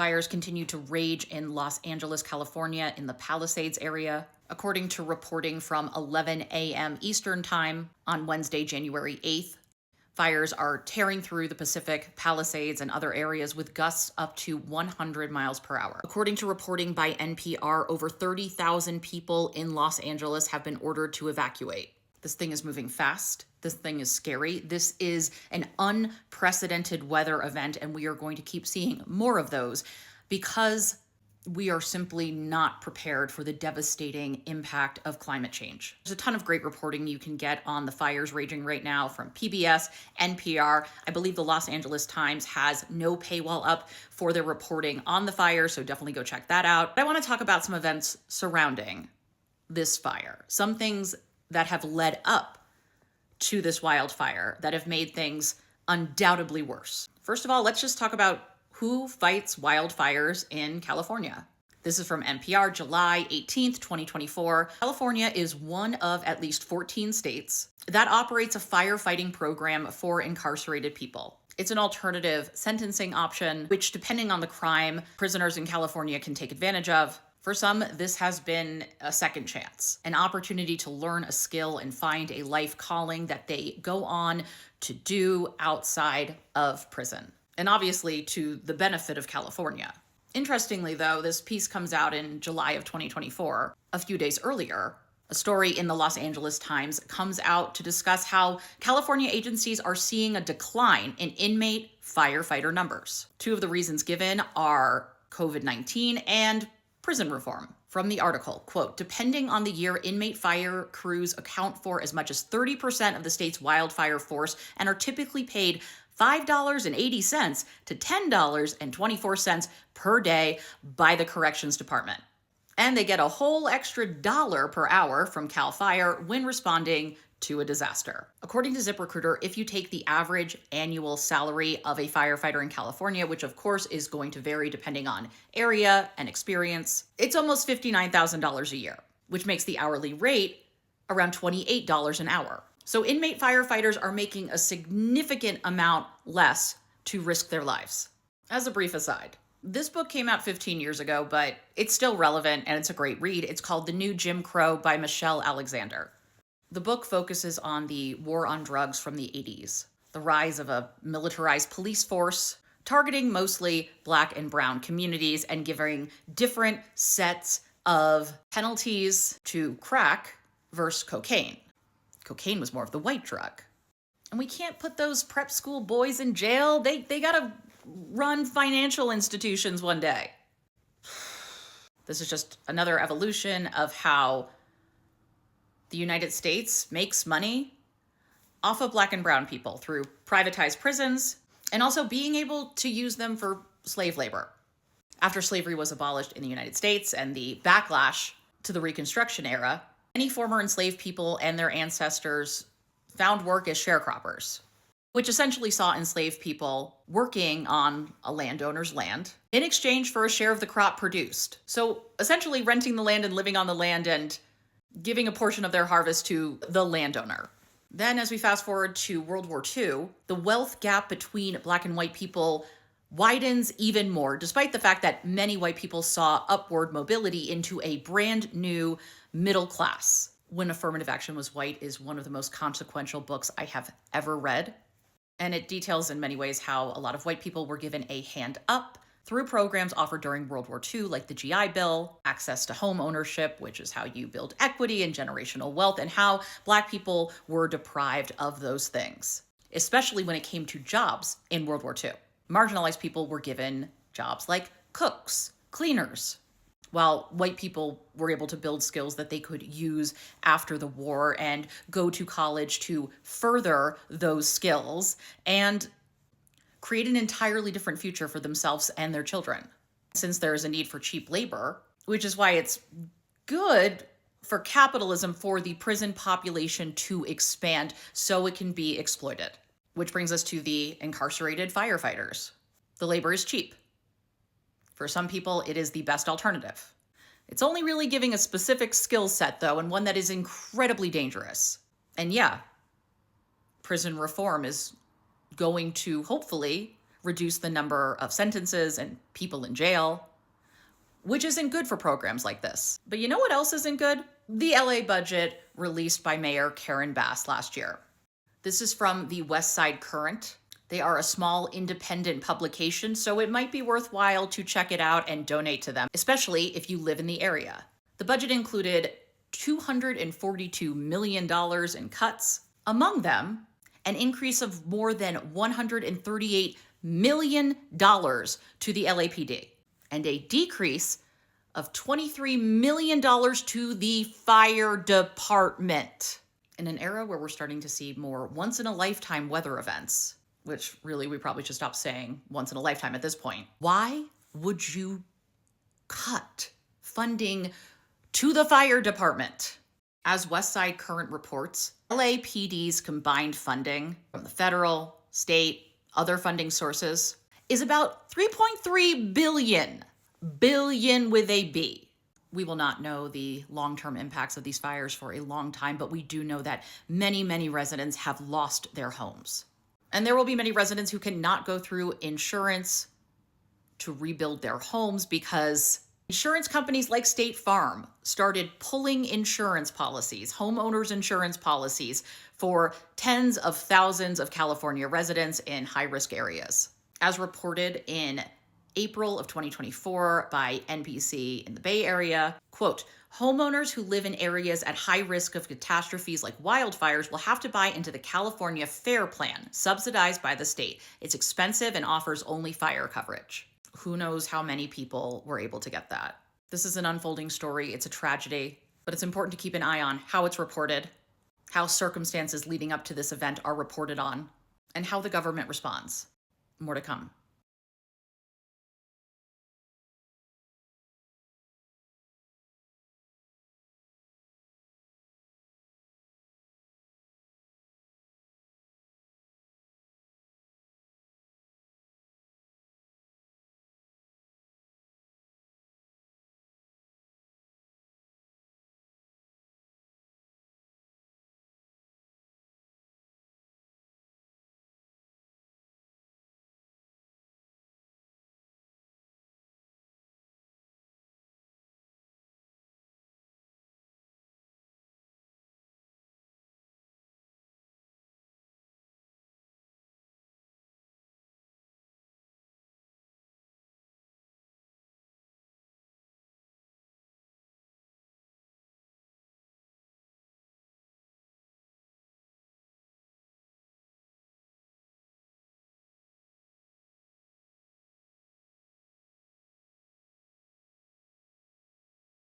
Fires continue to rage in Los Angeles, California, in the Palisades area. According to reporting from 11 a.m. Eastern Time on Wednesday, January 8th, fires are tearing through the Pacific, Palisades, and other areas with gusts up to 100 miles per hour. According to reporting by NPR, over 30,000 people in Los Angeles have been ordered to evacuate. This thing is moving fast. This thing is scary. This is an unprecedented weather event, and we are going to keep seeing more of those because we are simply not prepared for the devastating impact of climate change. There's a ton of great reporting you can get on the fires raging right now from PBS, NPR. I believe the Los Angeles Times has no paywall up for their reporting on the fire, so definitely go check that out. But I want to talk about some events surrounding this fire, some things that have led up to this wildfire that have made things undoubtedly worse. First of all, let's just talk about who fights wildfires in California. This is from NPR, July 18th, 2024. California is one of at least 14 states that operates a firefighting program for incarcerated people. It's an alternative sentencing option, which, depending on the crime, prisoners in California can take advantage of. For some, this has been a second chance, an opportunity to learn a skill and find a life calling that they go on to do outside of prison, and obviously to the benefit of California. Interestingly, though, this piece comes out in July of 2024. A few days earlier, a story in the Los Angeles Times comes out to discuss how California agencies are seeing a decline in inmate firefighter numbers. Two of the reasons given are COVID-19 and prison reform. From the article, quote, depending on the year, inmate fire crews account for as much as 30% of the state's wildfire force and are typically paid $5.80 to $10.24 per day by the Corrections Department. And they get a whole extra $1 per hour from CAL FIRE when responding to a disaster. According to ZipRecruiter, if you take the average annual salary of a firefighter in California, which of course is going to vary depending on area and experience, it's almost $59,000 a year, which makes the hourly rate around $28 an hour. So inmate firefighters are making a significant amount less to risk their lives. As a brief aside, this book came out 15 years ago, but it's still relevant and it's a great read. It's called The New Jim Crow by Michelle Alexander. The book focuses on the war on drugs from the 80s, the rise of a militarized police force targeting mostly Black and brown communities and giving different sets of penalties to crack versus cocaine. Cocaine was more of the white drug. And we can't put those prep school boys in jail. They gotta run financial institutions one day. This is just another evolution of how the United States makes money off of Black and brown people through privatized prisons and also being able to use them for slave labor. After slavery was abolished in the United States and the backlash to the Reconstruction era, many former enslaved people and their ancestors found work as sharecroppers, which essentially saw enslaved people working on a landowner's land in exchange for a share of the crop produced. So essentially renting the land and living on the land and giving a portion of their harvest to the landowner. Then as we fast forward to World War II, the wealth gap between Black and white people widens even more, despite the fact that many white people saw upward mobility into a brand new middle class. When Affirmative Action Was White is one of the most consequential books I have ever read. And it details in many ways how a lot of white people were given a hand up through programs offered during World War II, like the GI Bill, access to home ownership, which is how you build equity and generational wealth, and how Black people were deprived of those things, especially when it came to jobs in World War II. Marginalized people were given jobs like cooks, cleaners, while white people were able to build skills that they could use after the war and go to college to further those skills and create an entirely different future for themselves and their children. Since there is a need for cheap labor, which is why it's good for capitalism for the prison population to expand so it can be exploited. Which brings us to the incarcerated firefighters. The labor is cheap. For some people, it is the best alternative. It's only really giving a specific skill set, though, and one that is incredibly dangerous. And yeah, prison reform is going to hopefully reduce the number of sentences and people in jail, which isn't good for programs like this. But you know what else isn't good? The LA budget released by Mayor Karen Bass last year. This is from the West Side Current. They are a small independent publication, so it might be worthwhile to check it out and donate to them, especially if you live in the area. The budget included $242 million in cuts. Among them, an increase of more than $138 million to the LAPD, and a decrease of $23 million to the fire department. In an era where we're starting to see more once-in-a-lifetime weather events, which really we probably should stop saying once in a lifetime at this point, why would you cut funding to the fire department? As West Side Current reports, LAPD's combined funding from the federal, state, other funding sources is about $3.3 billion with a B. We will not know the long-term impacts of these fires for a long time, but we do know that many, many residents have lost their homes. And there will be many residents who cannot go through insurance to rebuild their homes because insurance companies like State Farm started pulling insurance policies, homeowners insurance policies, for tens of thousands of California residents in high-risk areas. As reported in April of 2024 by NBC in the Bay Area, quote, homeowners who live in areas at high risk of catastrophes like wildfires will have to buy into the California FAIR Plan, subsidized by the state. It's expensive and offers only fire coverage. Who knows how many people were able to get that? This is an unfolding story. It's a tragedy, but it's important to keep an eye on how it's reported, how circumstances leading up to this event are reported on, and how the government responds. More to come.